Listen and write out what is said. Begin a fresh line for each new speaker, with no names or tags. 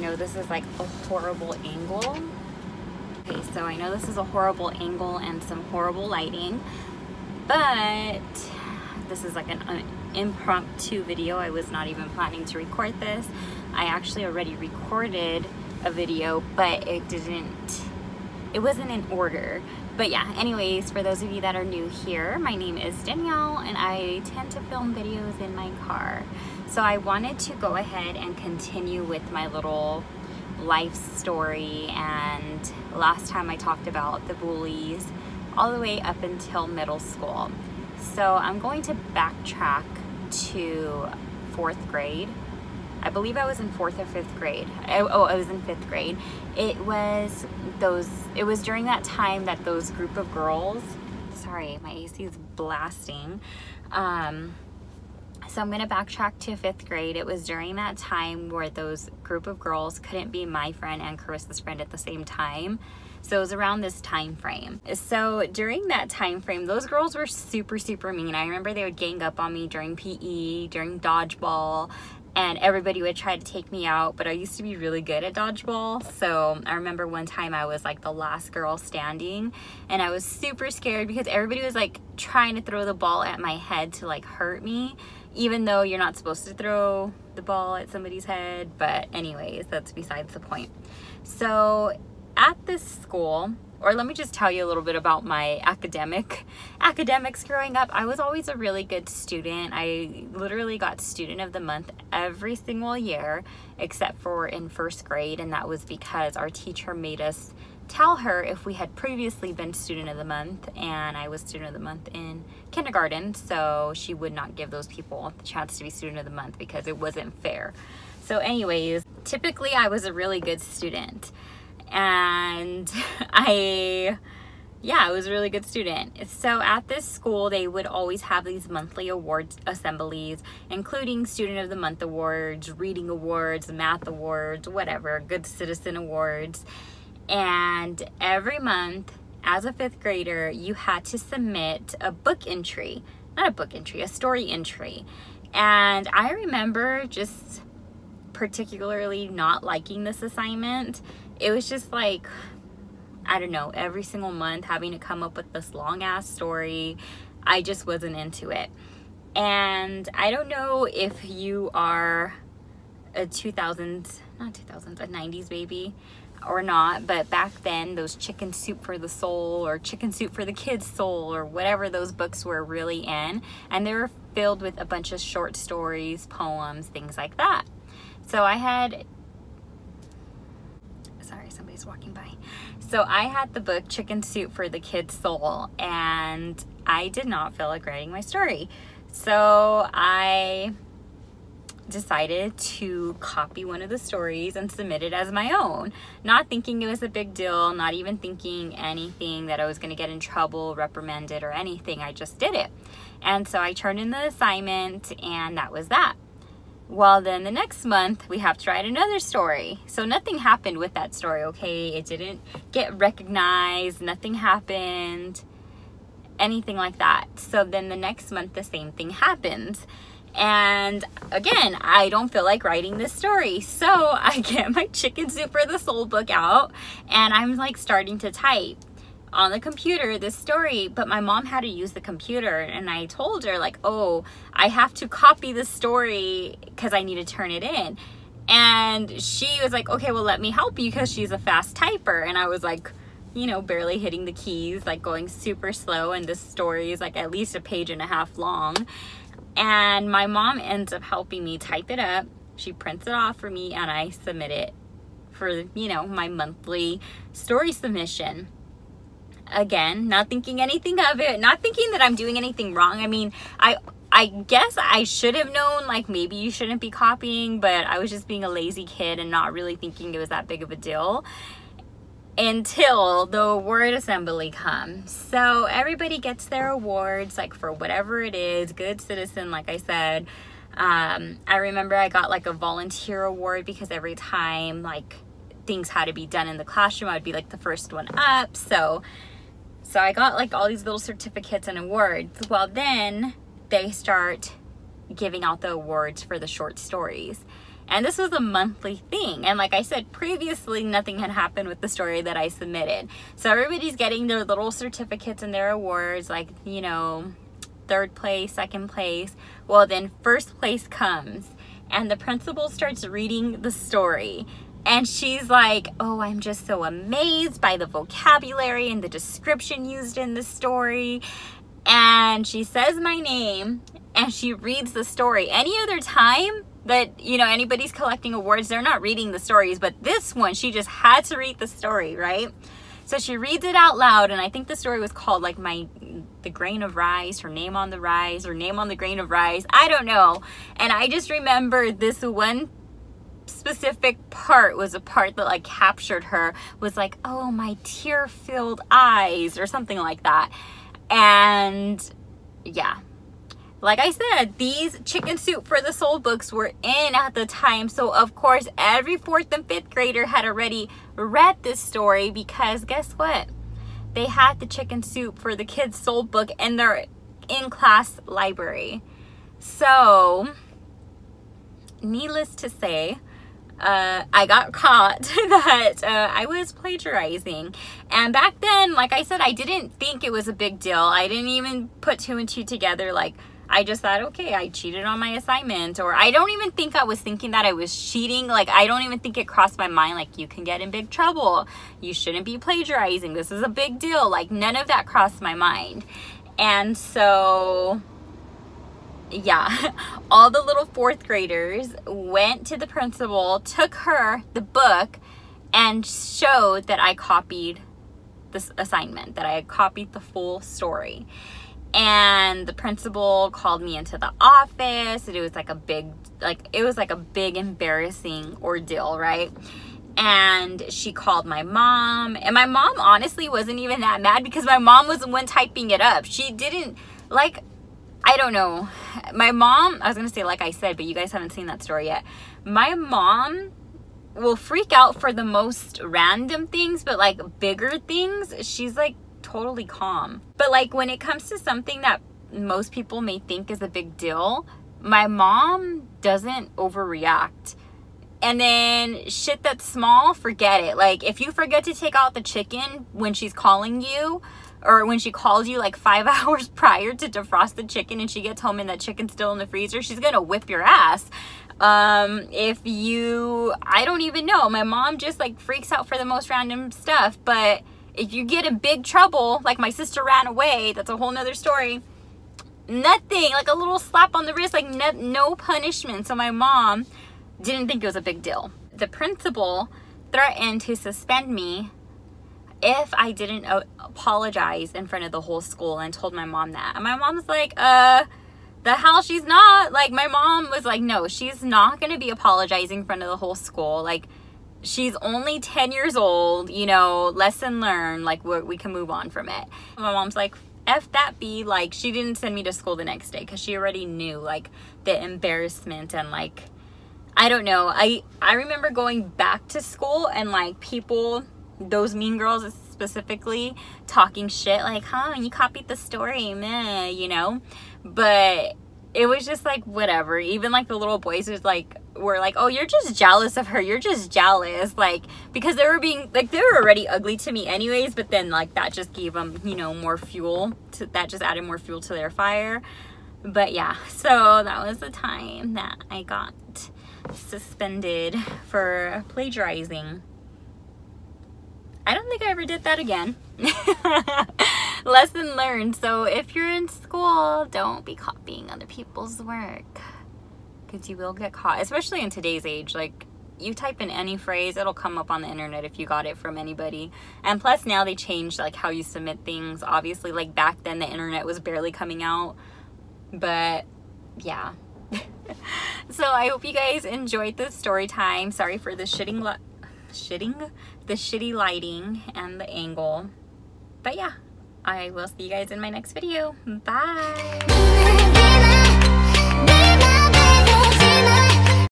know this is like a horrible angle. Okay, so I know this is a horrible angle and some horrible lighting, but this is like an impromptu video. I was not even planning to record this. I actually already recorded a video, but it wasn't in order. But yeah, anyways, for those of you that are new here, my name is Danielle and I tend to film videos in my car. So I wanted to go ahead and continue with my little life story, and last time I talked about the bullies all the way up until middle school. So I'm going to backtrack to 4th grade. I believe I was in 4th or 5th grade. I was in 5th grade. It was during that time that those group of girls, sorry, my AC is blasting. So I'm gonna backtrack to 5th grade. It was during that time where those group of girls couldn't be my friend and Carissa's friend at the same time. So it was around this time frame. So during that time frame, those girls were super, super mean. I remember they would gang up on me during PE, during dodgeball, and everybody would try to take me out, but I used to be really good at dodgeball. So I remember one time I was like the last girl standing, and I was super scared because everybody was like trying to throw the ball at my head to like hurt me, even though you're not supposed to throw the ball at somebody's head. But anyways, that's besides the point. So at this school, or let me just tell you a little bit about my academics growing up. I was always a really good student. I literally got student of the month every single year except for in 1st grade, and that was because our teacher made us tell her if we had previously been student of the month, and I was student of the month in kindergarten, so she would not give those people the chance to be student of the month because it wasn't fair. So anyways, typically I was a really good student, and I was a really good student. So at this school, they would always have these monthly awards assemblies, including student of the month awards, reading awards, math awards, whatever, good citizen awards. And every month as a 5th grader, you had to submit a book entry, not a book entry, a story entry. And I remember just particularly not liking this assignment. It was just like, I don't know, every single month having to come up with this long ass story. I just wasn't into it. And I don't know if you are a 90s baby or not, but back then those Chicken Soup for the Soul or Chicken Soup for the Kids Soul or whatever those books were really in, and they were filled with a bunch of short stories, poems, things like that. So I had, sorry, somebody's walking by. So I had the book Chicken Soup for the Kids Soul, and I did not feel like writing my story. So I decided to copy one of the stories and submit it as my own, not thinking it was a big deal, not even thinking anything that I was going to get in trouble, reprimanded, or anything. I just did it. And so I turned in the assignment, and that was that. Well, then the next month we have to write another story. So nothing happened with that story, okay? It didn't get recognized, nothing happened, anything like that. So then the next month the same thing happens. And again, I don't feel like writing this story. So I get my Chicken Soup for the Soul book out, and I'm like starting to type on the computer this story, but my mom had to use the computer, and I told her like, oh, I have to copy the story because I need to turn it in. And she was like, okay, well, let me help you, because she's a fast typer. And I was like, you know, barely hitting the keys, like going super slow, and this story is like at least a page and a half long. And my mom ends up helping me type it up. She prints it off for me, and I submit it for, you know, my monthly story submission. Again, not thinking anything of it, not thinking that I'm doing anything wrong. I mean, I guess I should have known, like, maybe you shouldn't be copying, but I was just being a lazy kid and not really thinking it was that big of a deal until the award assembly comes. So everybody gets their awards, like, for whatever it is, good citizen, like I said. I remember I got like a volunteer award because every time like things had to be done in the classroom, I'd be like the first one up. So I got like all these little certificates and awards. Well, then they start giving out the awards for the short stories. And this was a monthly thing. And like I said previously, nothing had happened with the story that I submitted. So everybody's getting their little certificates and their awards, like, you know, 3rd place, 2nd place. Well, then 1st place comes and the principal starts reading the story. And she's like, oh, I'm just so amazed by the vocabulary and the description used in the story. And she says my name and she reads the story. Any other time that, you know, anybody's collecting awards, they're not reading the stories. But this one, she just had to read the story, right? So she reads it out loud. And I think the story was called like the grain of rice, or name on the rice, or name on the grain of rice. I don't know. And I just remember this one specific part was a part that like captured her, was like, oh, my tear-filled eyes, or something like that. And yeah, like I said, these Chicken Soup for the Soul books were in at the time. So of course, every 4th and 5th grader had already read this story, because guess what? They had the Chicken Soup for the Kids Soul book in their in-class library. So needless to say, I got caught that I was plagiarizing. And back then, like I said, I didn't think it was a big deal. I didn't even put 2 and 2 together. Like, I just thought, okay, I cheated on my assignment. Or I don't even think I was thinking that I was cheating. Like, I don't even think it crossed my mind, like, you can get in big trouble. You shouldn't be plagiarizing. This is a big deal. Like, none of that crossed my mind. And so yeah, all the little 4th graders went to the principal, took her the book, and showed that I copied this assignment, that I had copied the full story. And the principal called me into the office, and it was like a big embarrassing ordeal, right? And she called my mom, and my mom honestly wasn't even that mad, because my mom was the one typing it up. She didn't, like, I don't know. My mom, I was going to say like I said, but you guys haven't seen that story yet. My mom will freak out for the most random things, but like bigger things, she's like totally calm. But like when it comes to something that most people may think is a big deal, my mom doesn't overreact. And then shit that's small, forget it. Like if you forget to take out the chicken when she's calling you, or when she calls you like 5 hours prior to defrost the chicken, and she gets home and that chicken's still in the freezer, she's gonna whip your ass. If you, I don't even know, my mom just like freaks out for the most random stuff. But if you get in big trouble, like my sister ran away, that's a whole nother story. Nothing, like a little slap on the wrist, like no punishment. So my mom didn't think it was a big deal. The principal threatened to suspend me if I didn't apologize in front of the whole school, and told my mom that. And my mom's like, the hell she's not. Like, my mom was like, no, she's not going to be apologizing in front of the whole school. Like, she's only 10 years old, you know, lesson learned, like, we can move on from it. My mom's like, F that be, like, she didn't send me to school the next day, because she already knew, like, the embarrassment, and, like, I don't know. I remember going back to school, and, like, people, those mean girls specifically, talking shit like, huh, you copied the story, meh, you know. But it was just like whatever. Even like the little boys was like, were like, oh, you're just jealous of her, you're just jealous, like, because they were being like, they were already ugly to me anyways, but then like that just gave them, you know, more fuel to, that just added more fuel to their fire. But yeah, so that was the time that I got suspended for plagiarizing. I don't think I ever did that again. Lesson learned. So if you're in school, don't be copying other people's work, because you will get caught, especially in today's age. Like, you type in any phrase, it'll come up on the internet if you got it from anybody. And plus now they changed like how you submit things. Obviously, like back then the internet was barely coming out, but yeah. So I hope you guys enjoyed this story time. Sorry for the shitty lighting and the angle, but yeah, I will see you guys in my next video. Bye.